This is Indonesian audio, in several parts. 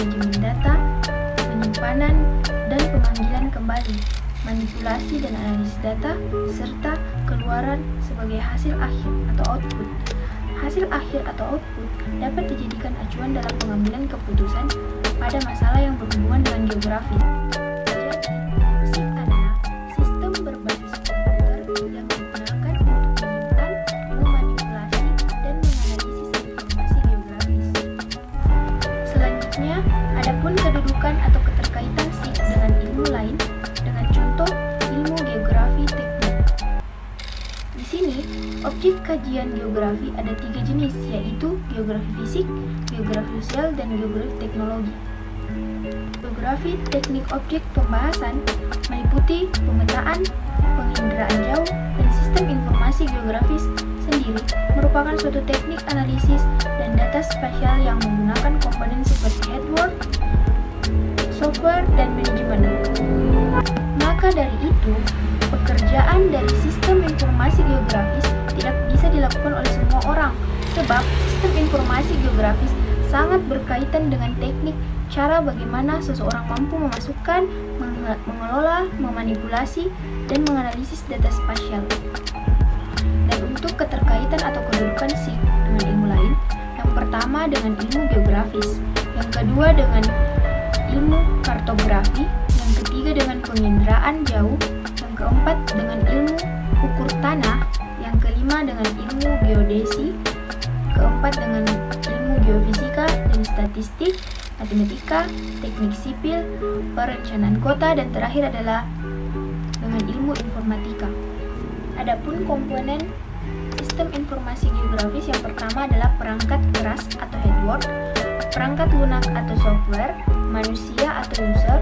manajemen data, penyimpanan, dan pemanggilan kembali, manipulasi dan analisis data, serta keluaran sebagai hasil akhir atau output. Hasil akhir atau output dapat dijadikan acuan dalam pengambilan keputusan pada masalah yang berhubungan dengan geografi. Jadi, SIG adalah sistem berbasis komputer yang digunakan untuk menyimpan, memanipulasi, dan menganalisis informasi geografis. Selanjutnya, adapun kedudukan atau keterkaitan SIG dengan ilmu lain, dengan contoh ilmu geografi teknik. Di sini, objek kajian geografi ada 3 jenis, yaitu geografi fisik, geografi sosial, dan geografi teknologi. Geografi teknik objek pembahasan meliputi pemetaan, penginderaan jauh, dan sistem informasi geografis sendiri merupakan suatu teknik analisis dan data spasial yang menggunakan komponen seperti hardware, software, dan manajemen. Maka dari itu, pekerjaan dari sistem informasi geografis tidak bisa dilakukan oleh semua orang, sebab sistem informasi geografis sangat berkaitan dengan teknik cara bagaimana seseorang mampu memasukkan, mengelola, memanipulasi, dan menganalisis data spasial. Dan untuk keterkaitan atau kedudukan SIG dengan ilmu lain, yang pertama dengan ilmu geografis, yang kedua dengan ilmu kartografi, yang ketiga dengan penginderaan jauh, yang keempat dengan ilmu ukur tanah, yang kelima dengan ilmu geodesi, keempat dengan ilmu geofisika dan statistik, matematika, teknik sipil, perencanaan kota, dan terakhir adalah dengan ilmu informatika. Adapun komponen sistem informasi geografis yang pertama adalah perangkat keras atau hardware, perangkat lunak atau software, manusia atau user,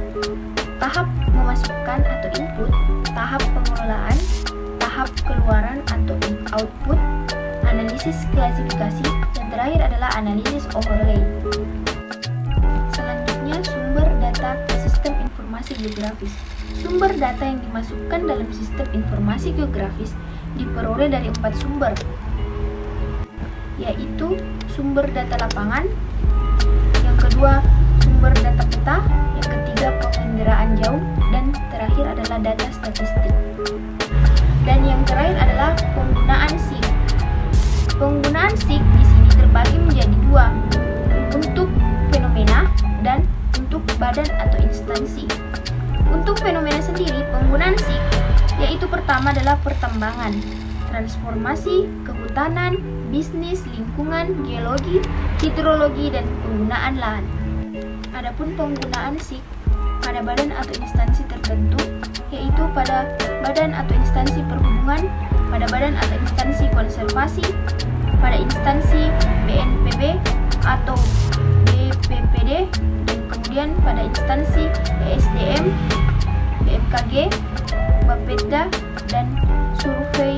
tahap memasukkan atau input, tahap pengelolaan, tahap keluaran atau output, analisis klasifikasi, dan terakhir adalah analisis overlay. Selanjutnya, sumber data sistem informasi geografis. Sumber data yang dimasukkan dalam sistem informasi geografis diperoleh dari 4 sumber, yaitu sumber data lapangan, yang kedua sumber data peta, yang ketiga penginderaan jauh, dan terakhir adalah data statistik. Dan yang terakhir adalah penggunaan SIG. Penggunaan SIG di sini terbagi menjadi 2, untuk fenomena dan untuk badan atau instansi. Untuk fenomena sendiri, penggunaan SIG yaitu pertama adalah pertambangan, transformasi, kehutanan, bisnis, lingkungan, geologi, hidrologi, dan penggunaan lahan. Adapun penggunaan SIG pada badan atau instansi tertentu, yaitu pada badan atau instansi perhubungan, pada badan atau instansi konservasi, pada instansi BNPB atau BPPD, dan kemudian pada instansi ESDM, BMKG, Bapeda, dan survei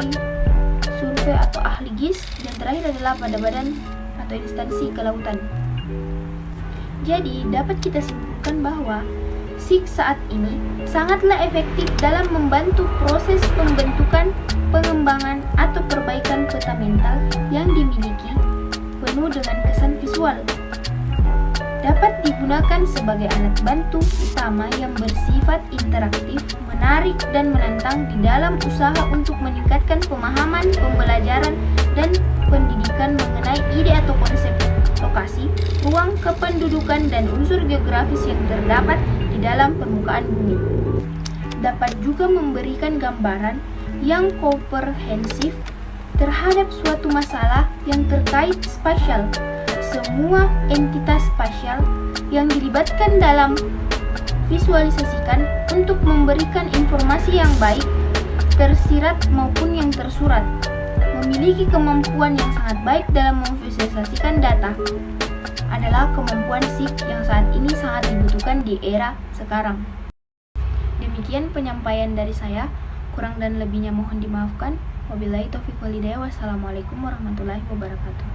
atau ahli GIS, dan terakhir adalah pada badan atau instansi kelautan. Jadi, dapat kita simpulkan bahwa SIG saat ini sangatlah efektif dalam membantu proses pembentukan, pengembangan, atau perbaikan peta mental yang dimiliki penuh dengan kesan visual. Dapat digunakan sebagai alat bantu utama yang bersifat interaktif, menarik, dan menantang di dalam usaha untuk meningkatkan pemahaman, pembelajaran, dan pendidikan mengenai ide atau konsep lokasi, ruang kependudukan, dan unsur geografis yang terdapat di dalam permukaan bumi. Dapat juga memberikan gambaran yang komprehensif terhadap suatu masalah yang terkait spasial. Semua entitas spasial yang dilibatkan dalam visualisasikan untuk memberikan informasi yang baik, tersirat maupun yang tersurat, memiliki kemampuan yang sangat baik dalam memvisualisasikan data. Adalah kemampuan SIG yang saat ini sangat dibutuhkan di era sekarang. Demikian penyampaian dari saya, kurang dan lebihnya mohon dimaafkan. Wabillahi taufiq walhidayah. Wassalamualaikum warahmatullahi wabarakatuh.